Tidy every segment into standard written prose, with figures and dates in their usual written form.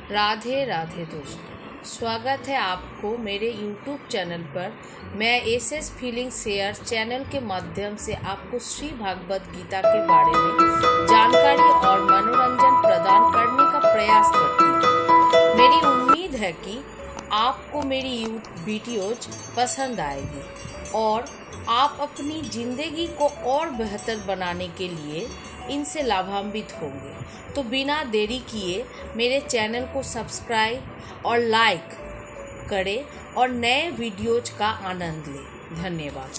राधे राधे दोस्तों, स्वागत है आपको मेरे YouTube चैनल पर। मैं एसएस फीलिंग शेयर चैनल के माध्यम से आपको श्री भागवत गीता के बारे में जानकारी और मनोरंजन प्रदान करने का प्रयास करती हूँ। मेरी उम्मीद है कि आपको मेरी वीडियोज पसंद आएगी और आप अपनी ज़िंदगी को और बेहतर बनाने के लिए इनसे लाभान्वित होंगे। तो बिना देरी किए मेरे चैनल को सब्सक्राइब और लाइक करें और नए वीडियोज का आनंद लें। धन्यवाद।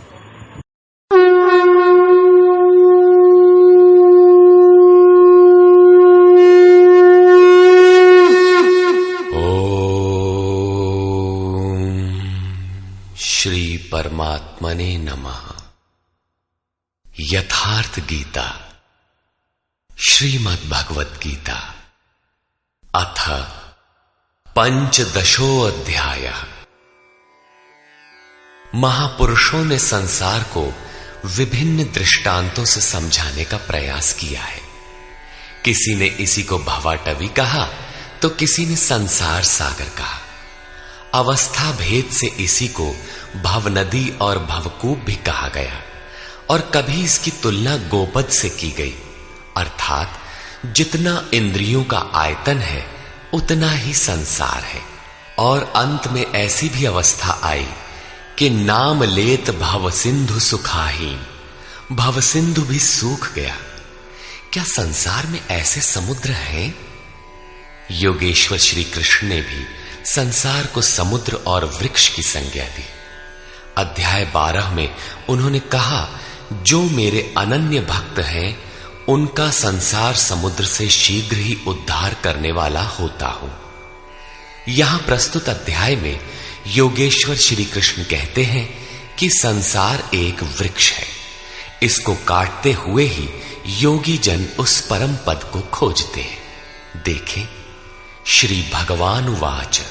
श्री परमात्मने नमः। यथार्थ गीता श्रीमद् भगवत गीता अथ पंचदशो अध्याय। महापुरुषों ने संसार को विभिन्न दृष्टांतों से समझाने का प्रयास किया है। किसी ने इसी को भवाटवी कहा तो किसी ने संसार सागर कहा। अवस्था भेद से इसी को भवनदी और भवकूप भी कहा गया और कभी इसकी तुलना गोपद से की गई, अर्थात जितना इंद्रियों का आयतन है उतना ही संसार है। और अंत में ऐसी भी अवस्था आई कि नाम लेत भव सिंधु सुखाहीन, भव सिंधु भी सूख गया। क्या संसार में ऐसे समुद्र हैं? योगेश्वर श्री कृष्ण ने भी संसार को समुद्र और वृक्ष की संज्ञा दी। अध्याय 12 में उन्होंने कहा, जो मेरे अनन्य भक्त हैं उनका संसार समुद्र से शीघ्र ही उद्धार करने वाला होता हूं। यहां प्रस्तुत अध्याय में योगेश्वर श्री कृष्ण कहते हैं कि संसार एक वृक्ष है। इसको काटते हुए ही योगी जन उस परम पद को खोजते हैं। देखें, श्री भगवान उवाच।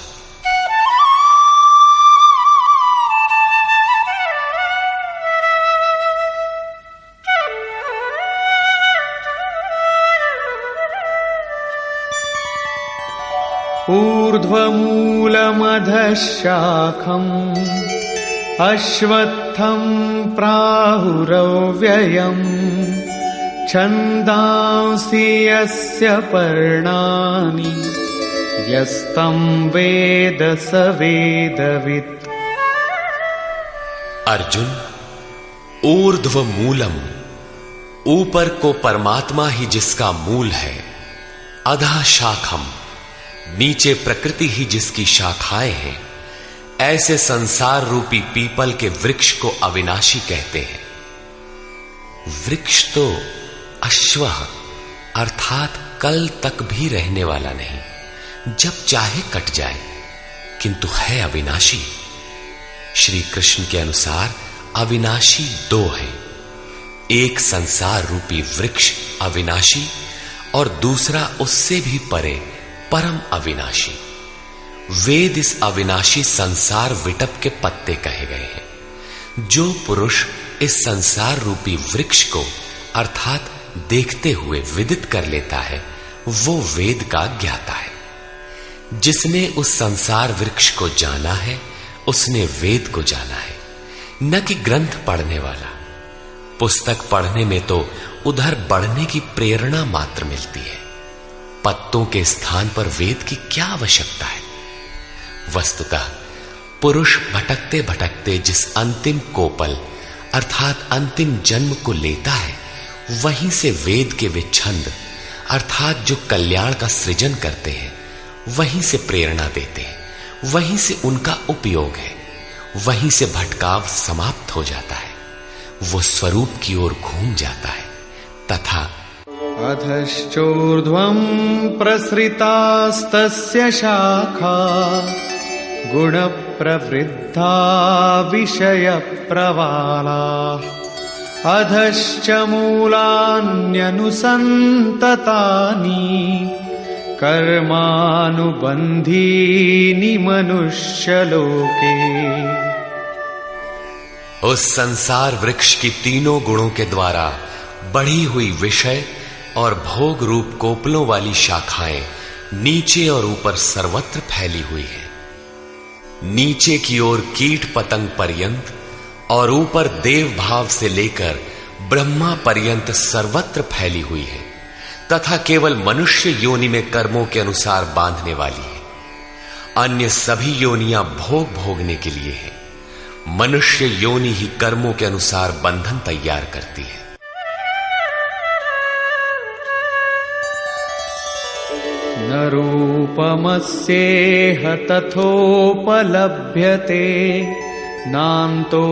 ऊर्ध्वमूलमधः शाखम् अश्वत्थं प्राहुरव्ययम् छन्दांसि यस्य पर्णानि यस्तं वेद स वेदवित्। अर्जुन, ऊर्ध्व मूलम, ऊपर को परमात्मा ही जिसका मूल है, अधः शाखम, नीचे प्रकृति ही जिसकी शाखाएं हैं, ऐसे संसार रूपी पीपल के वृक्ष को अविनाशी कहते हैं। वृक्ष तो अश्व अर्थात कल तक भी रहने वाला नहीं, जब चाहे कट जाए, किंतु है अविनाशी। श्री कृष्ण के अनुसार अविनाशी दो हैं, एक संसार रूपी वृक्ष अविनाशी और दूसरा उससे भी परे परम अविनाशी। वेद इस अविनाशी संसार विटप के पत्ते कहे गए हैं। जो पुरुष इस संसार रूपी वृक्ष को अर्थात देखते हुए विदित कर लेता है, वो वेद का ज्ञाता है। जिसने उस संसार वृक्ष को जाना है उसने वेद को जाना है, न कि ग्रंथ पढ़ने वाला। पुस्तक पढ़ने में तो उधर बढ़ने की प्रेरणा मात्र मिलती है। पत्तों के स्थान पर वेद की क्या आवश्यकता है? वस्तुतः पुरुष भटकते भटकते जिस अंतिम कोपल अर्थात अंतिम जन्म को लेता है, वहीं से वेद के वे छंद अर्थात जो कल्याण का सृजन करते हैं, वहीं से प्रेरणा देते हैं, वहीं से उनका उपयोग है, वहीं से भटकाव समाप्त हो जाता है, वो स्वरूप की ओर घूम जाता है। तथा अधश्चोर्ध्वं प्रसृतास्तस्य शाखा गुणप्रवृद्धा विषयप्रवाला अधश्च मूलान्यनुसन्ततानि कर्मानुबन्धीनि मनुष्यलोके। उस संसार वृक्ष की तीनों गुणों के द्वारा बढ़ी हुई विषय और भोग रूप कोपलों वाली शाखाएं नीचे और ऊपर सर्वत्र फैली हुई है। नीचे की ओर कीट पतंग पर्यंत और ऊपर देव भाव से लेकर ब्रह्मा पर्यंत सर्वत्र फैली हुई है, तथा केवल मनुष्य योनि में कर्मों के अनुसार बांधने वाली है। अन्य सभी योनियां भोग भोगने के लिए है। मनुष्य योनि ही कर्मों के अनुसार बंधन तैयार करती है। न रूपमस्येह तथोपलभ्यते नान्तो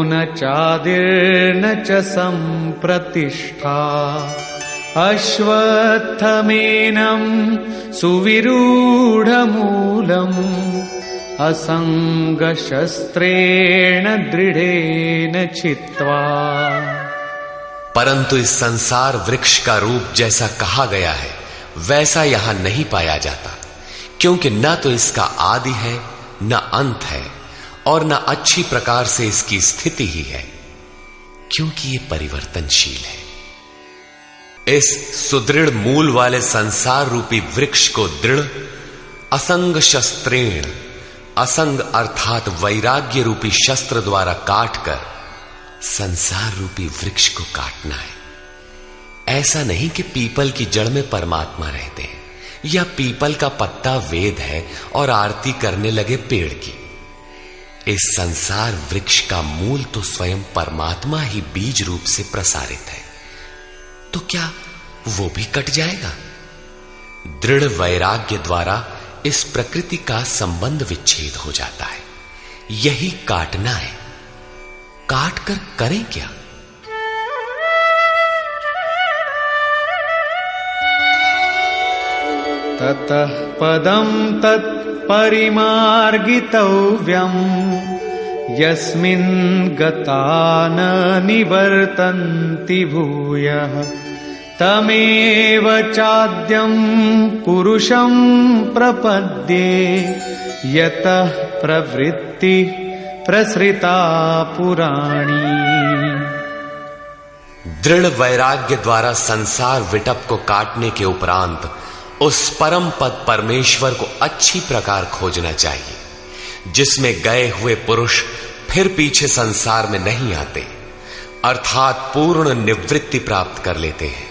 न चादिर्न च सम्प्रतिष्ठा अश्वत्थमेनं सुविरूढमूलम् असंगशस्त्रेण दृढ़ेन छित्त्वा। परंतु इस संसार वृक्ष का रूप जैसा कहा गया है वैसा यहां नहीं पाया जाता, क्योंकि न तो इसका आदि है न अंत है और न अच्छी प्रकार से इसकी स्थिति ही है, क्योंकि ये परिवर्तनशील है। इस सुदृढ़ मूल वाले संसार रूपी वृक्ष को दृढ़ असंग शस्त्रेण, असंग अर्थात वैराग्य रूपी शस्त्र द्वारा काटकर संसार रूपी वृक्ष को काटना है। ऐसा नहीं कि पीपल की जड़ में परमात्मा रहते हैं या पीपल का पत्ता वेद है और आरती करने लगे पेड़ की। इस संसार वृक्ष का मूल तो स्वयं परमात्मा ही बीज रूप से प्रसारित है, तो क्या वो भी कट जाएगा? दृढ़ वैराग्य द्वारा इस प्रकृति का संबंध विच्छेद हो जाता है। यही काटना है। काट कर करें क्या? ततः पदं तत्परिमार्गितव्यम् यस्मिन् गता न निवर्तन्ति भूयः तमेव चाद्यं पुरुषं प्रपद्ये यतः प्रवृत्ति प्रसृता पुराणी। दृढ़ वैराग्य द्वारा संसार विटप को काटने के उपरांत उस परम पद परमेश्वर को अच्छी प्रकार खोजना चाहिए, जिसमें गए हुए पुरुष फिर पीछे संसार में नहीं आते, अर्थात पूर्ण निवृत्ति प्राप्त कर लेते हैं।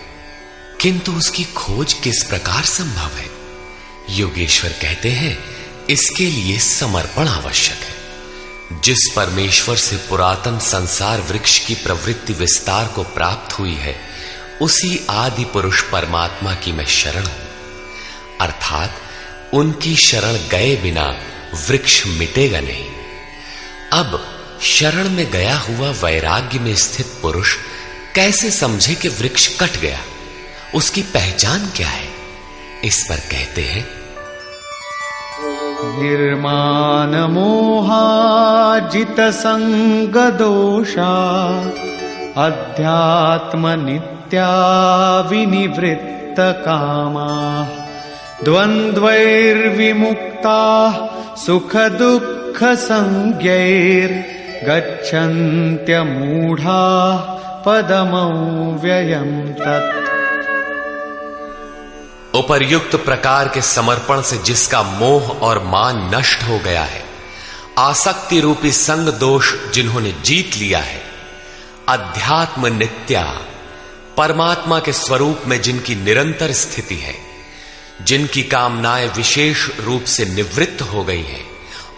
किंतु उसकी खोज किस प्रकार संभव है? योगेश्वर कहते हैं, इसके लिए समर्पण आवश्यक है। जिस परमेश्वर से पुरातन संसार वृक्ष की प्रवृत्ति विस्तार को प्राप्त हुई है, उसी आदि पुरुष परमात्मा की मैं शरण हूं, अर्थात उनकी शरण गए बिना वृक्ष मिटेगा नहीं। अब शरण में गया हुआ वैराग्य में स्थित पुरुष कैसे समझे कि वृक्ष कट गया? उसकी पहचान क्या है? इस पर कहते हैं, निर्माण मोहाजित संग दोषा अध्यात्म नित्या विनिवृत्त कामा द्वंद्वैर्विमुक्ता सुख दुःख संज्ञैर गच्छन्त्यमूढ़ा पदमव्ययं तत्। उपर्युक्त प्रकार के समर्पण से जिसका मोह और मान नष्ट हो गया है, आसक्ति रूपी संग दोष जिन्होंने जीत लिया है, अध्यात्म नित्या परमात्मा के स्वरूप में जिनकी निरंतर स्थिति है, जिनकी कामनाएं विशेष रूप से निवृत्त हो गई हैं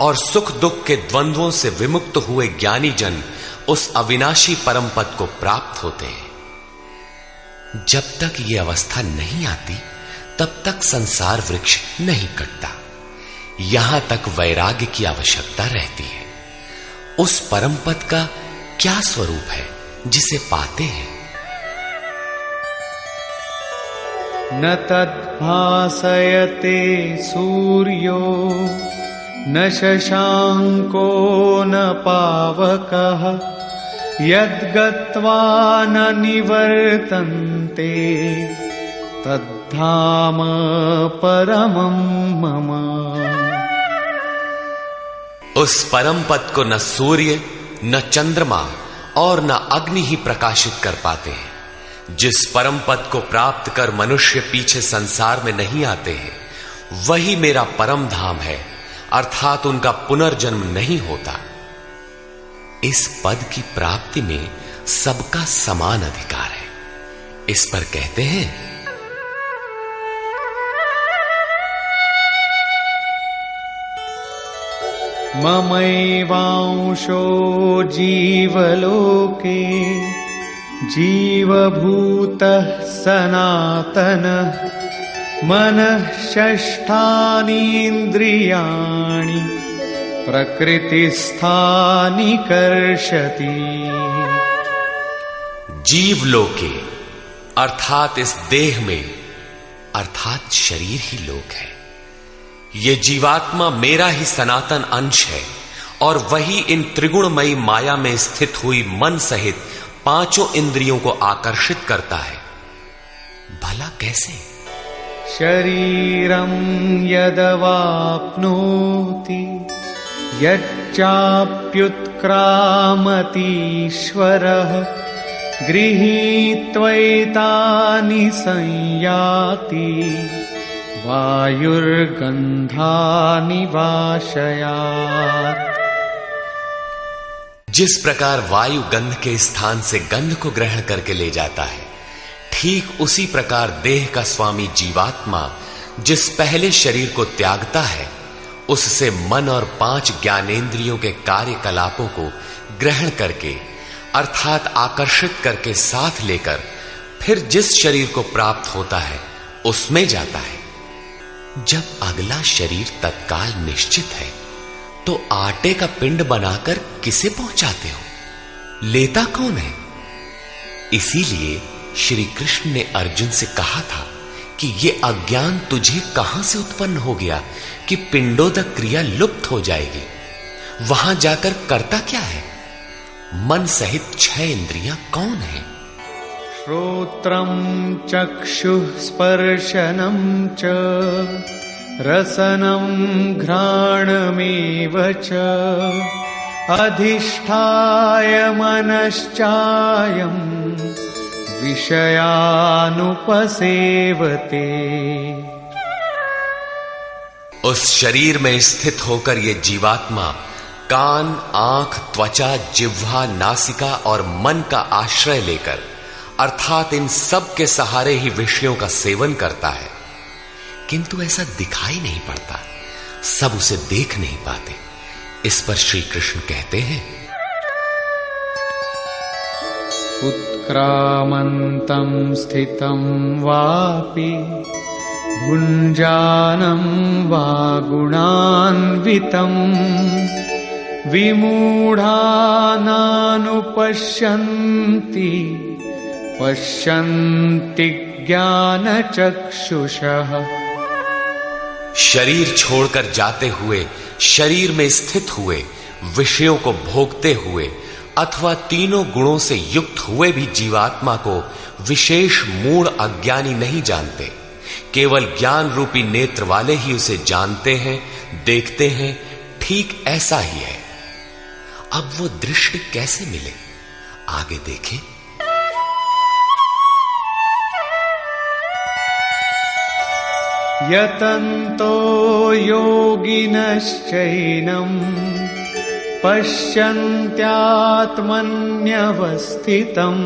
और सुख दुख के द्वंद्वों से विमुक्त हुए ज्ञानी जन उस अविनाशी परम पद को प्राप्त होते हैं। जब तक यह अवस्था नहीं आती तब तक संसार वृक्ष नहीं कटता। यहां तक वैराग्य की आवश्यकता रहती है। उस परम पद का क्या स्वरूप है जिसे पाते हैं? न तद्भासयते सूर्यो न शशांको न पावकः यद्गत्वा न निवर्तन्ते तद्धाम परमं मम। उस परम पद को न सूर्य न चंद्रमा और न अग्नि ही प्रकाशित कर पाते हैं। जिस परम पद को प्राप्त कर मनुष्य पीछे संसार में नहीं आते हैं, वही मेरा परम धाम है, अर्थात उनका पुनर्जन्म नहीं होता। इस पद की प्राप्ति में सबका समान अधिकार है। इस पर कहते हैं, ममैवांशो जीवलोके जीवभूतः सनातनः मनः षष्ठानीन्द्रियाणि प्रकृतिस्थानि कर्षति। जीवलोके अर्थात इस देह में, अर्थात शरीर ही लोक है। ये जीवात्मा मेरा ही सनातन अंश है और वही इन त्रिगुणमयी माया में स्थित हुई मन सहित पांचों इंद्रियों को आकर्षित करता है। भला कैसे? शरीरं यदवाप्नोति यच्चाप्युत्क्रामतीश्वरः गृहीत्वैतानि संयाति वायुर्गन्धानि वाशयात्। जिस प्रकार वायु गंध के स्थान से गंध को ग्रहण करके ले जाता है, ठीक उसी प्रकार देह का स्वामी जीवात्मा जिस पहले शरीर को त्यागता है, उससे मन और 5 ज्ञानेंद्रियों के कार्यकलापों को ग्रहण करके अर्थात आकर्षित करके साथ लेकर फिर जिस शरीर को प्राप्त होता है उसमें जाता है। जब अगला शरीर तत्काल निश्चित है तो आटे का पिंड बनाकर किसे पहुंचाते हो? लेता कौन है? इसीलिए श्री कृष्ण ने अर्जुन से कहा था कि ये अज्ञान तुझे कहां से उत्पन्न हो गया कि पिंडोदक क्रिया लुप्त हो जाएगी। वहां जाकर करता क्या है? मन सहित 6 इंद्रियां कौन है? श्रोत्रं चक्षुः स्पर्शनं च रसनं घ्राणमेव च अधिष्ठाय मनश्चायं विषयानुपसेवते। उस शरीर में स्थित होकर ये जीवात्मा कान, आंख, त्वचा, जिह्वा, नासिका और मन का आश्रय लेकर अर्थात इन सब के सहारे ही विषयों का सेवन करता है, किंतु ऐसा दिखाई नहीं पड़ता, सब उसे देख नहीं पाते। इस पर श्री कृष्ण कहते हैं, उत्क्रामन्तं स्थितं वापि भुञ्जानं वा गुणान्वितं विमूढानानुपश्यन्ति पश्यन्ति ज्ञानचक्षुषः। शरीर छोड़कर जाते हुए, शरीर में स्थित हुए, विषयों को भोगते हुए अथवा तीनों गुणों से युक्त हुए भी जीवात्मा को विशेष मूढ़ अज्ञानी नहीं जानते। केवल ज्ञान रूपी नेत्र वाले ही उसे जानते हैं, देखते हैं। ठीक ऐसा ही है। अब वो दृष्टि कैसे मिले? आगे देखें। यतन्तो योगिनश्चैनं पश्यन्त्यात्मन्यवस्थितं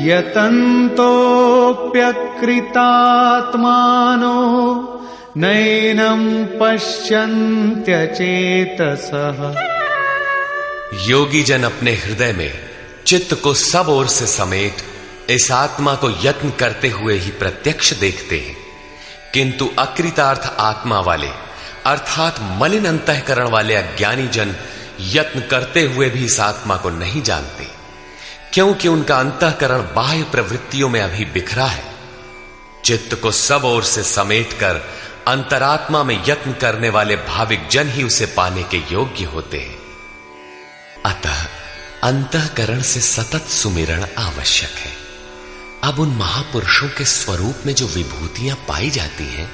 यतन्तोऽप्यकृतात्मानो नैनं पश्यन्त्यचेतसः। योगी जन अपने हृदय में चित्त को सब ओर से समेट इस आत्मा को यत्न करते हुए ही प्रत्यक्ष देखते हैं, किंतु अकृतार्थ आत्मा वाले अर्थात मलिन अंतःकरण वाले अज्ञानी जन यत्न करते हुए भी इस आत्मा को नहीं जानते, क्योंकि उनका अंतःकरण बाह्य प्रवृत्तियों में अभी बिखरा है। चित्त को सब ओर से समेटकर अंतरात्मा में यत्न करने वाले भाविक जन ही उसे पाने के योग्य होते हैं। अतः अंतःकरण से सतत सुमिरण आवश्यक है। अब उन महापुरुषों के स्वरूप में जो विभूतियां पाई जाती हैं,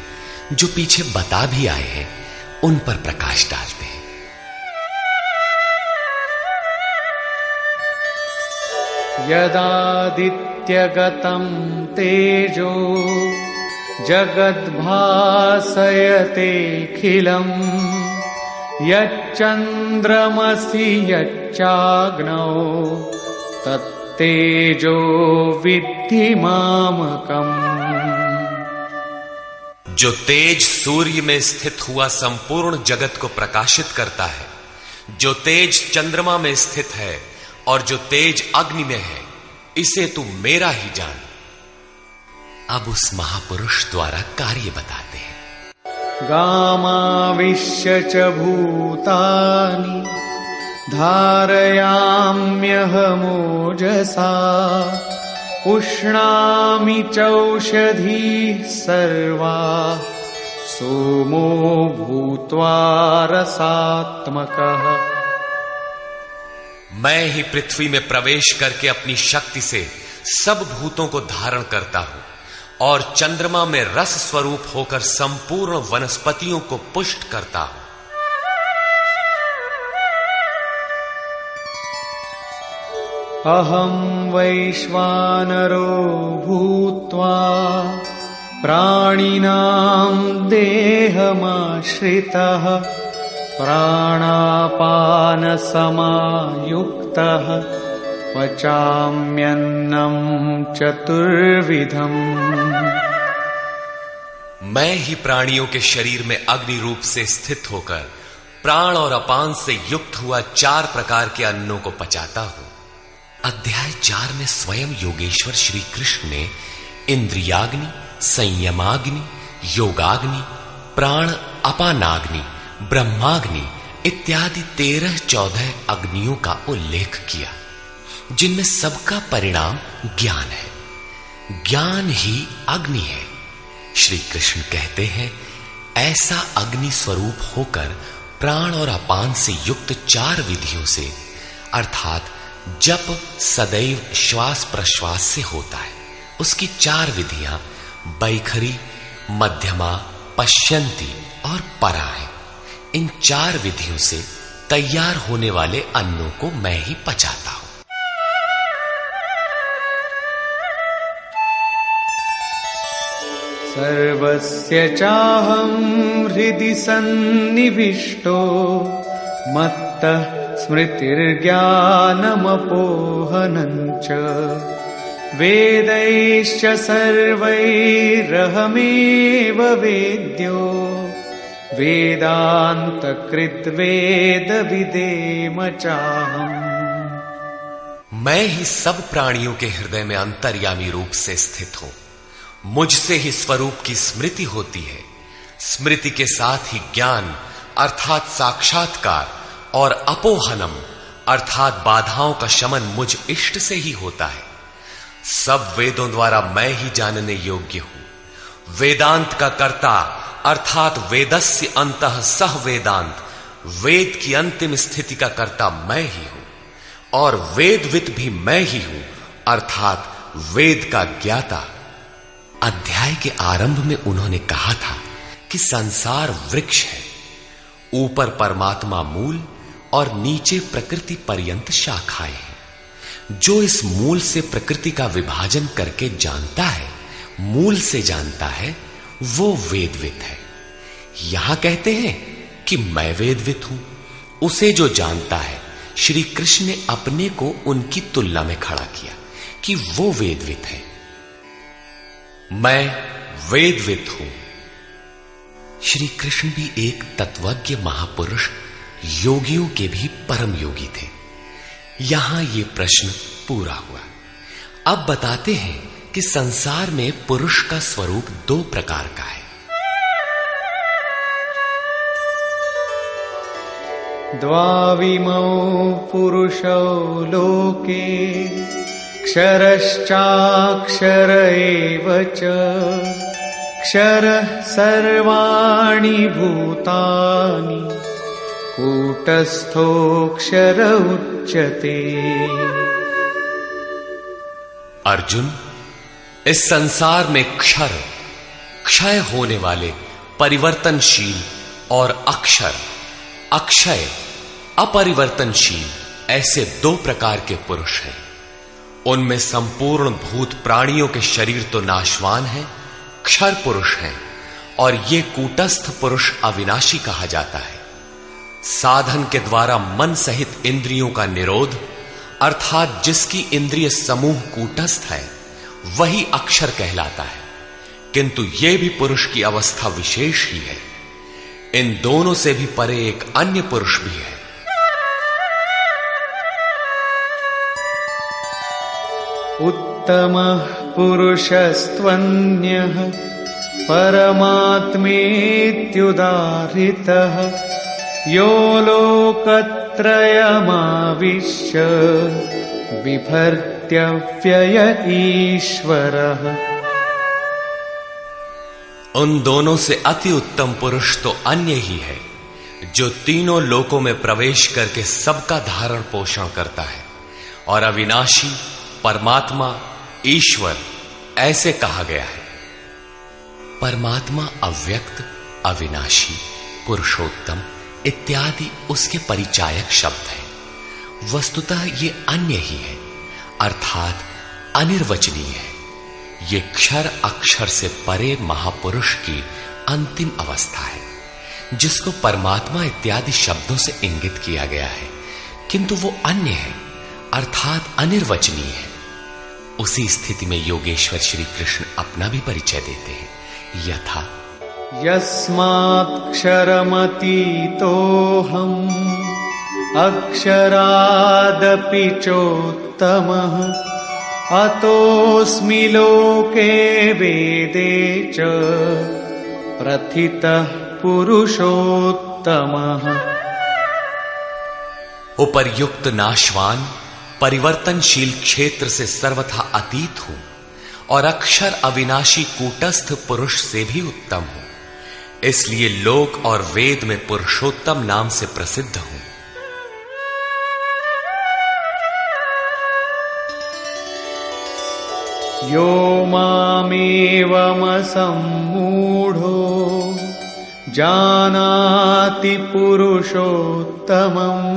जो पीछे बता भी आए हैं, उन पर प्रकाश डालते हैं। यदादित्यगतं तेजो जगद्भासयतेऽखिलम् यच्चन्द्रमसि यच्चाग्नौ तत्तेजो विद्धि मामकम्। जो तेज सूर्य में स्थित हुआ संपूर्ण जगत को प्रकाशित करता है, जो तेज चंद्रमा में स्थित है और जो तेज अग्नि में है, इसे तू मेरा ही जान। अब उस महापुरुष द्वारा कार्य बताते हैं। गामाविश्य च भूतानि धारयाम्यहमोजसा पुष्णामि चौषधीः सर्वाः सोमो भूत्वा रसात्मकः। मैं ही पृथ्वी में प्रवेश करके अपनी शक्ति से सब भूतों को धारण करता हूं और चंद्रमा में रस स्वरूप होकर संपूर्ण वनस्पतियों को पुष्ट करता हूं। अहं वैश्वानरो भूत्वा प्राणिनां देहमाश्रितः प्राणापानसमायुक्तः पचाम्यन्नं चतुर्विधम्। मैं ही प्राणियों के शरीर में अग्नि रूप से स्थित होकर प्राण और अपान से युक्त हुआ 4 प्रकार के अन्नों को पचाता हूं। अध्याय 4 में स्वयं योगेश्वर श्री कृष्ण ने इंद्रियाग्नि, संयमाग्नि, योगाग्नि, प्राण अपानाग्नि, ब्रह्माग्नि इत्यादि 13-14 अग्नियों का उल्लेख किया, जिनमें सबका परिणाम ज्ञान है। ज्ञान ही अग्नि है। श्री कृष्ण कहते हैं, ऐसा अग्नि स्वरूप होकर प्राण और अपान से युक्त 4 विधियों से, अर्थात जप सदैव श्वास प्रश्वास से होता है, उसकी 4 विधियां बैखरी, मध्यमा, पश्यंती और परा है। इन 4 विधियों से तैयार होने वाले अन्नों को मैं ही पचाता हूं। सर्वस्य चाहं हृदि सन्निविष्टो मत्तः स्मृतिर्ज्ञानमपोहनं च वेदैश्च सर्वैरहमेव वेद्यो वेदान्तकृद्वेदविदेम चाहम्। मैं ही सब प्राणियों के हृदय में अंतर्यामी रूप से स्थित हूं। मुझसे ही स्वरूप की स्मृति होती है। स्मृति के साथ ही ज्ञान अर्थात साक्षात्कार और अपोहनम अर्थात बाधाओं का शमन मुझ इष्ट से ही होता है। सब वेदों द्वारा मैं ही जानने योग्य हूं। वेदांत का कर्ता अर्थात वेदस्य अंतः सह वेदांत, वेद की अंतिम स्थिति का कर्ता मैं ही हूं और वेदवित भी मैं ही हूं अर्थात वेद का ज्ञाता। अध्याय के आरंभ में उन्होंने कहा था कि संसार वृक्ष है, ऊपर परमात्मा मूल और नीचे प्रकृति पर्यंत शाखाएं हैं। जो इस मूल से प्रकृति का विभाजन करके जानता है, मूल से जानता है, वो वेदवित है। यहां कहते हैं कि मैं वेदवित हूं। उसे जो जानता है, श्री कृष्ण ने अपने को उनकी तुलना में खड़ा किया कि वो वेदवित है। मैं वेदवित हूं। श्री कृष्ण भी एक तत्वज्ञ महापुरुष, योगियों के भी परम योगी थे। यहां ये प्रश्न पूरा हुआ। अब बताते हैं कि संसार में पुरुष का स्वरूप 2 प्रकार का है। द्वाविमौ पुरुषौ लोके क्षरश्चाक्षर एव च क्षरः सर्वाणि भूतानि कूटस्थोऽक्षर उच्यते। अर्जुन, इस संसार में क्षर, क्षय होने वाले, परिवर्तनशील और अक्षर, अक्षय, अपरिवर्तनशील, ऐसे 2 प्रकार के पुरुष हैं। उनमें संपूर्ण भूत प्राणियों के शरीर तो नाशवान है, अक्षर पुरुष हैं और ये कूटस्थ पुरुष अविनाशी कहा जाता है। साधन के द्वारा मन सहित इंद्रियों का निरोध अर्थात जिसकी इंद्रिय समूह कूटस्थ है वही अक्षर कहलाता है, किंतु यह भी पुरुष की अवस्था विशेष ही है। इन दोनों से भी परे एक अन्य पुरुष भी है। उत्तमः पुरुषस्त्वन्यः परमात्मेत्युदाहृतः यो लोकत्रयमाविश्य बिभर्त्यव्यय ईश्वरः। उन दोनों से अति उत्तम पुरुष तो अन्य ही है, जो तीनों लोकों में प्रवेश करके सबका धारण पोषण करता है, और अविनाशी परमात्मा ईश्वर ऐसे कहा गया है। परमात्मा अव्यक्त, अविनाशी, पुरुषोत्तम इत्यादि उसके परिचायक शब्द हैं। वस्तुतः ये अन्य ही है, अर्थात अनिर्वचनीय है। ये क्षर अक्षर से परे महापुरुष की अंतिम अवस्था है, जिसको परमात्मा इत्यादि शब्दों से इंगित किया गया है, किंतु वो अन्य है, अर्थात अनिर्वचनीय है। उसी स्थिति में योगेश्वर श्री कृष्ण अपना भी परिचय देते हैं, यथा यस्मात्क्षरमतीतोऽहम् अक्षरादपि चोत्तमः अतोऽस्मि लोके वेदे च प्रथितः पुरुषोत्तमः। उपर्युक्त नाशवान परिवर्तनशील क्षेत्र से सर्वथा अतीत हूं और अक्षर अविनाशी कूटस्थ पुरुष से भी उत्तम हूं, इसलिए लोक और वेद में पुरुषोत्तम नाम से प्रसिद्ध हूं। यो मामेवमसम्मूढो जानाति पुरुषोत्तमम्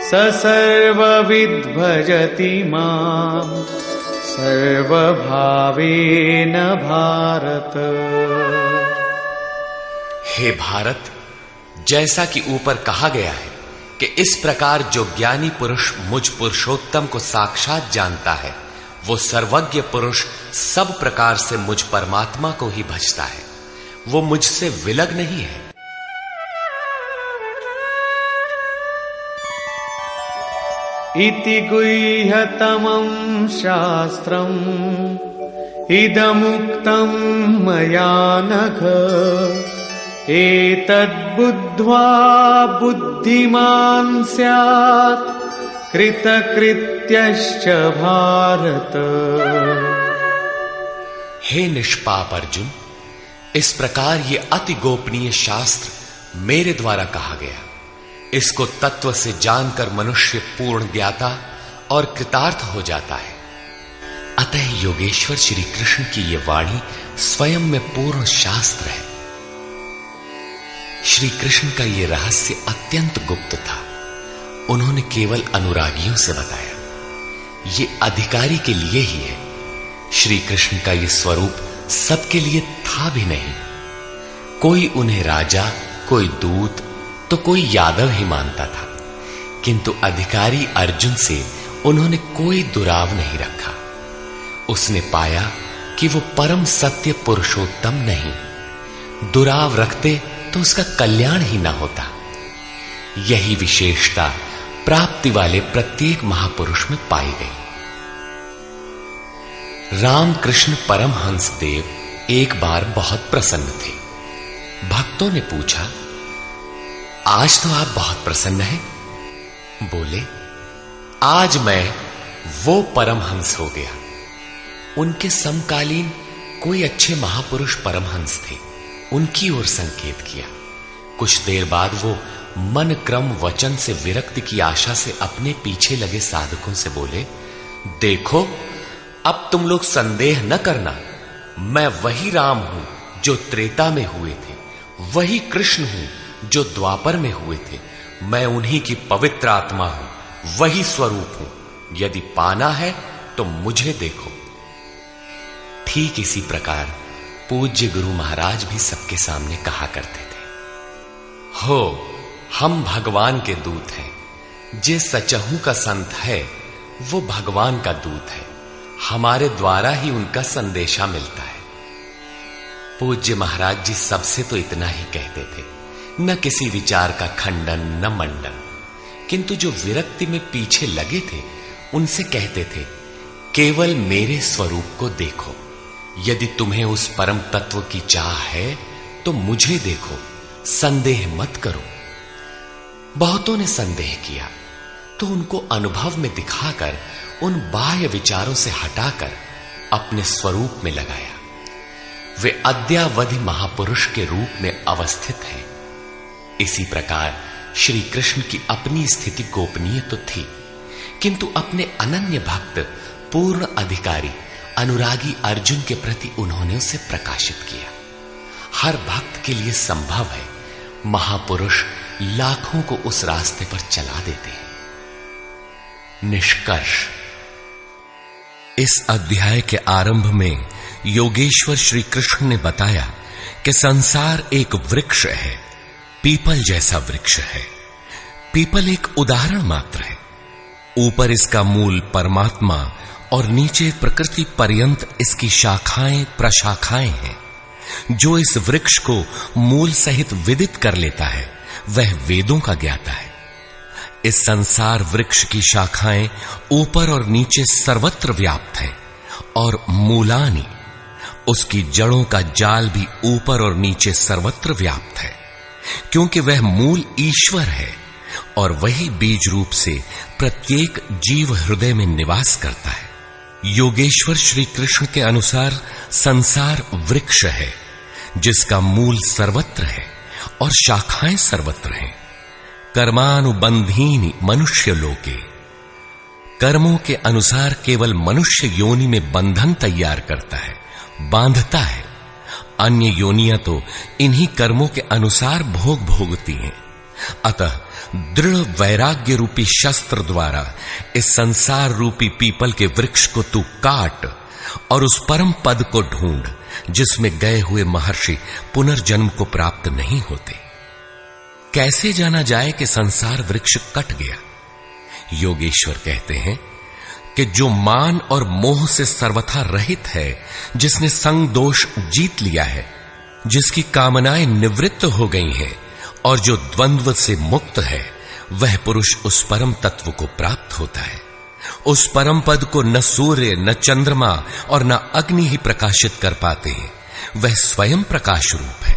स सर्वविद् भजति माम् सर्वभावेन भारत। हे भारत, जैसा कि ऊपर कहा गया है कि इस प्रकार जो ज्ञानी पुरुष मुझ पुरुषोत्तम को साक्षात जानता है, वो सर्वज्ञ पुरुष सब प्रकार से मुझ परमात्मा को ही भजता है, वो मुझसे विलग नहीं है। इति गुह्यतमं शास्त्रम् इदमुक्तं मया नघ एतद्बुद्ध्वा बुद्धिमान् स्यात् कृतकृत्यश्च भारत। हे निष्पाप अर्जुन, इस प्रकार ये अति गोपनीय शास्त्र मेरे द्वारा कहा गया। इसको तत्व से जानकर मनुष्य पूर्ण ज्ञाता और कृतार्थ हो जाता है। अतः योगेश्वर श्री कृष्ण की ये वाणी स्वयं में पूर्ण शास्त्र है। श्री कृष्ण का ये रहस्य अत्यंत गुप्त था, उन्होंने केवल अनुरागियों से बताया। ये अधिकारी के लिए ही है। श्री कृष्ण का ये स्वरूप सबके लिए था भी नहीं। कोई उन्हें राजा, कोई दूत, तो कोई यादव ही मानता था, किंतु अधिकारी अर्जुन से उन्होंने कोई दुराव नहीं रखा। उसने पाया कि वो परम सत्य पुरुषोत्तम नहीं, दुराव रखते तो उसका कल्याण ही ना होता। यही विशेषता प्राप्ति वाले प्रत्येक महापुरुष में पाई गई। रामकृष्ण परमहंस देव एक बार बहुत प्रसन्न थे। भक्तों ने पूछा, आज तो आप बहुत प्रसन्न हैं? बोले, आज मैं वो परमहंस हो गया। उनके समकालीन कोई अच्छे महापुरुष परमहंस थे, उनकी ओर संकेत किया। कुछ देर बाद वो मन क्रम वचन से विरक्ति की आशा से अपने पीछे लगे साधकों से बोले, देखो, अब तुम लोग संदेह न करना, मैं वही राम हूं जो त्रेता में हुए थे, वही कृष्ण हूं जो द्वापर में हुए थे। मैं उन्हीं की पवित्र आत्मा हूं, वही स्वरूप हूं। यदि पाना है तो मुझे देखो। ठीक इसी प्रकार पूज्य गुरु महाराज भी सबके सामने कहा करते थे, हो हम भगवान के दूत हैं। जे सचहू का संत है वो भगवान का दूत है, हमारे द्वारा ही उनका संदेशा मिलता है। पूज्य महाराज जी सबसे तो इतना ही कहते थे, न किसी विचार का खंडन न मंडन, किंतु जो विरक्ति में पीछे लगे थे उनसे कहते थे, केवल मेरे स्वरूप को देखो। यदि तुम्हें उस परम तत्व की चाह है तो मुझे देखो, संदेह मत करो। बहुतों ने संदेह किया तो उनको अनुभव में दिखाकर उन बाह्य विचारों से हटाकर अपने स्वरूप में लगाया। वे अद्यावधि महापुरुष के रूप में अवस्थित हैं। इसी प्रकार श्री कृष्ण की अपनी स्थिति गोपनीय तो थी, किंतु अपने अनन्य भक्त पूर्ण अधिकारी अनुरागी अर्जुन के प्रति उन्होंने उसे प्रकाशित किया। हर भक्त के लिए संभव है, महापुरुष लाखों को उस रास्ते पर चला देते हैं। निष्कर्ष, इस अध्याय के आरंभ में योगेश्वर श्री कृष्ण ने बताया कि संसार एक वृक्ष है, पीपल जैसा वृक्ष है। पीपल एक उदाहरण मात्र है। ऊपर इसका मूल परमात्मा और नीचे प्रकृति पर्यंत इसकी शाखाएं प्रशाखाएं हैं। जो इस वृक्ष को मूल सहित विदित कर लेता है वह वेदों का ज्ञाता है। इस संसार वृक्ष की शाखाएं ऊपर और नीचे सर्वत्र व्याप्त हैं और मूलानि, उसकी जड़ों का जाल भी ऊपर और नीचे सर्वत्र व्याप्त है, क्योंकि वह मूल ईश्वर है और वही बीज रूप से प्रत्येक जीव हृदय में निवास करता है। योगेश्वर श्री कृष्ण के अनुसार संसार वृक्ष है जिसका मूल सर्वत्र है और शाखाएं सर्वत्र हैं। कर्मानुबंधीनि मनुष्य लोके, कर्मों के अनुसार केवल मनुष्य योनि में बंधन तैयार करता है, बांधता है। अन्य योनियां तो इन्हीं कर्मों के अनुसार भोग भोगती हैं। अतः दृढ़ वैराग्य रूपी शस्त्र द्वारा इस संसार रूपी पीपल के वृक्ष को तू काट और उस परम पद को ढूंढ जिसमें गए हुए महर्षि पुनर्जन्म को प्राप्त नहीं होते। कैसे जाना जाए कि संसार वृक्ष कट गया? योगेश्वर कहते हैं कि जो मान और मोह से सर्वथा रहित है, जिसने संग दोष जीत लिया है, जिसकी कामनाएं निवृत्त हो गई हैं और जो द्वंद्व से मुक्त है, वह पुरुष उस परम तत्व को प्राप्त होता है। उस परम पद को न सूर्य न चंद्रमा और न अग्नि ही प्रकाशित कर पाते हैं। वह स्वयं प्रकाश रूप है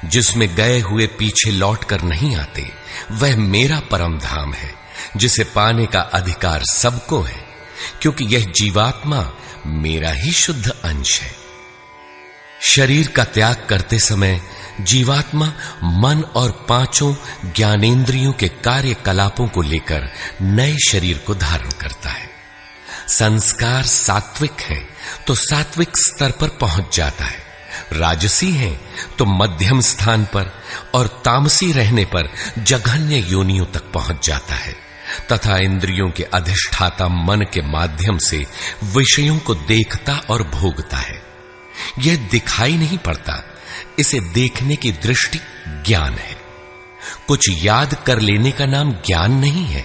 जिसमें गए हुए पीछे लौटकर नहीं आते। वह मेरा परम धाम है जिसे पाने का अधिकार सबको है, क्योंकि यह जीवात्मा मेरा ही शुद्ध अंश है। शरीर का त्याग करते समय जीवात्मा मन और पांचों ज्ञानेंद्रियों के कार्यकलापों को लेकर नए शरीर को धारण करता है। संस्कार सात्विक है तो सात्विक स्तर पर पहुंच जाता है, राजसी है तो मध्यम स्थान पर और तामसी रहने पर जघन्य योनियों तक पहुंच जाता है तथा इंद्रियों के अधिष्ठाता मन के माध्यम से विषयों को देखता और भोगता है। यह दिखाई नहीं पड़ता, इसे देखने की दृष्टि ज्ञान है। कुछ याद कर लेने का नाम ज्ञान नहीं है।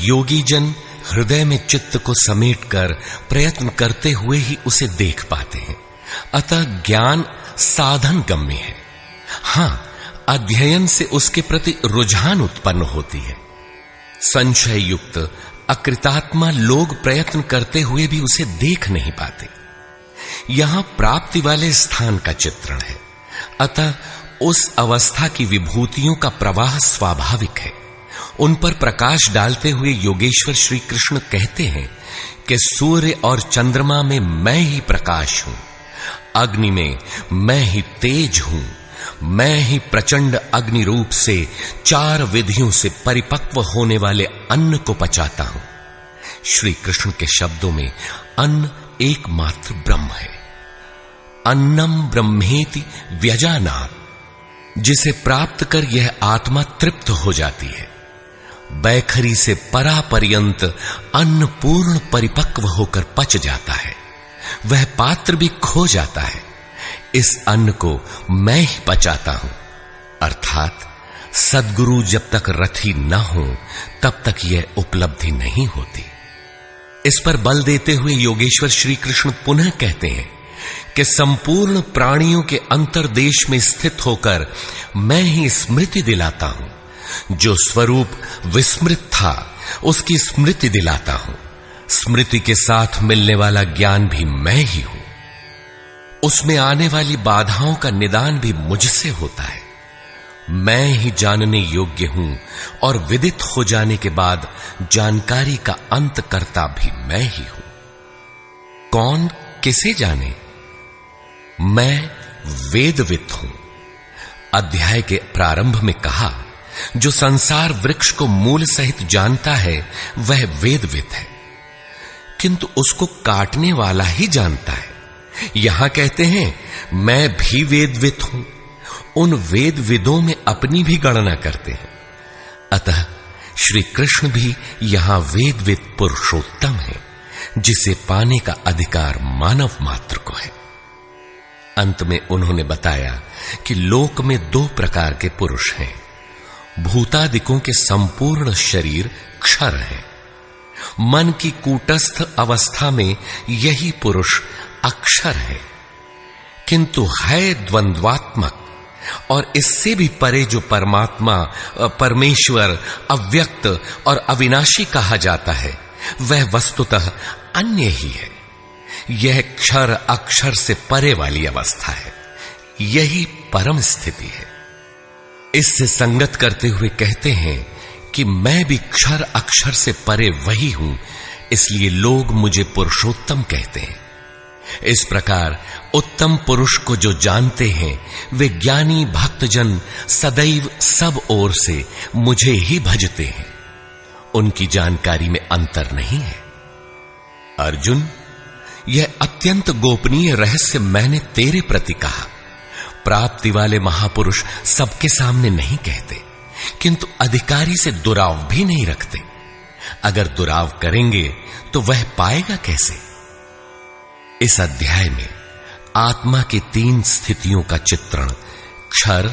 योगी जन हृदय में चित्त को समेटकर प्रयत्न करते हुए ही उसे देख पाते हैं। अतः ज्ञान साधन गम्य है। हां, अध्ययन से उसके प्रति रुझान उत्पन्न होती है। संशय युक्त अकृतात्मा लोग प्रयत्न करते हुए भी उसे देख नहीं पाते। यहां प्राप्ति वाले स्थान का चित्रण है। अतः उस अवस्था की विभूतियों का प्रवाह स्वाभाविक है। उन पर प्रकाश डालते हुए योगेश्वर श्री कृष्ण कहते हैं कि सूर्य और चंद्रमा में मैं ही प्रकाश हूं, अग्नि में मैं ही तेज हूं, मैं ही प्रचंड अग्नि रूप से 4 विधियों से परिपक्व होने वाले अन्न को पचाता हूं। श्री कृष्ण के शब्दों में अन्न एकमात्र ब्रह्म है। अन्नम ब्रह्मेति व्यजानात्, जिसे प्राप्त कर यह आत्मा तृप्त हो जाती है। बैखरी से परापर्यंत अन्न पूर्ण परिपक्व होकर पच जाता है। वह पात्र भी खो जाता है इस अन्न को मैं ही पचाता हूं, अर्थात सद्गुरु जब तक रथी न हो तब तक यह उपलब्धि नहीं होती। इस पर बल देते हुए योगेश्वर श्री कृष्ण पुनः कहते हैं कि संपूर्ण प्राणियों के अंतर्देश में स्थित होकर मैं ही स्मृति दिलाता हूं। जो स्वरूप विस्मृत था उसकी स्मृति दिलाता हूं। स्मृति के साथ मिलने वाला ज्ञान भी मैं ही हूं। उसमें आने वाली बाधाओं का निदान भी मुझसे होता है। मैं ही जानने योग्य हूं और विदित हो जाने के बाद जानकारी का अंत करता भी मैं ही हूं। कौन किसे जाने? मैं वेदविद हूं। अध्याय के प्रारंभ में कहा, जो संसार वृक्ष को मूल सहित जानता है वह वेदविद है, किंतु उसको काटने वाला ही जानता है। यहां कहते हैं मैं भी वेदविद हूं। उन वेदविदों में अपनी भी गणना करते हैं। अतः श्री कृष्ण भी यहां वेदविद पुरुषोत्तम है, जिसे पाने का अधिकार मानव मात्र को है। अंत में उन्होंने बताया कि लोक में दो प्रकार के पुरुष हैं। भूतादिकों के संपूर्ण शरीर क्षर है। मन की कूटस्थ अवस्था में यही पुरुष अक्षर है, किंतु है द्वंद्वात्मक और इससे भी परे जो परमात्मा, परमेश्वर, अव्यक्त और अविनाशी कहा जाता है वह वस्तुतः अन्य ही है। यह क्षर अक्षर से परे वाली अवस्था है। यही परम स्थिति है। इससे संगत करते हुए कहते हैं कि मैं भी क्षर अक्षर से परे वही हूं, इसलिए लोग मुझे पुरुषोत्तम कहते हैं। इस प्रकार उत्तम पुरुष को जो जानते हैं वे ज्ञानी भक्तजन सदैव सब ओर से मुझे ही भजते हैं। उनकी जानकारी में अंतर नहीं है। अर्जुन, यह अत्यंत गोपनीय रहस्य मैंने तेरे प्रति कहा। प्राप्ति वाले महापुरुष सबके सामने नहीं कहते, किंतु अधिकारी से दुराव भी नहीं रखते। अगर दुराव करेंगे तो वह पाएगा कैसे? इस अध्याय में आत्मा की 3 स्थितियों का चित्रण क्षर,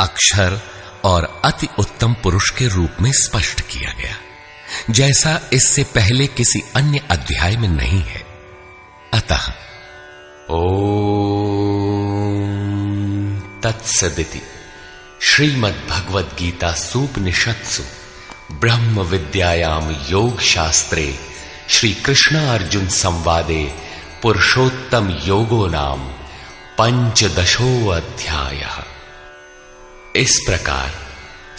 अक्षर और अति उत्तम पुरुष के रूप में स्पष्ट किया गया, जैसा इससे पहले किसी अन्य अध्याय में नहीं है। अतः ओम तत्सदिति श्रीमद्भगवद गीता सूपनिषत्सु ब्रह्म विद्यायाम योग शास्त्रे श्री कृष्ण अर्जुन संवादे पुरुषोत्तम योगो नाम 15वां अध्याय। इस प्रकार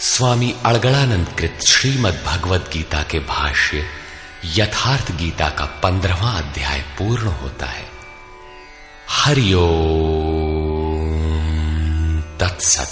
स्वामी अड़गड़ानंद कृत श्रीमद् भगवद गीता के भाष्य यथार्थ गीता का 15वां अध्याय पूर्ण होता है। हरि ओम तत्सत।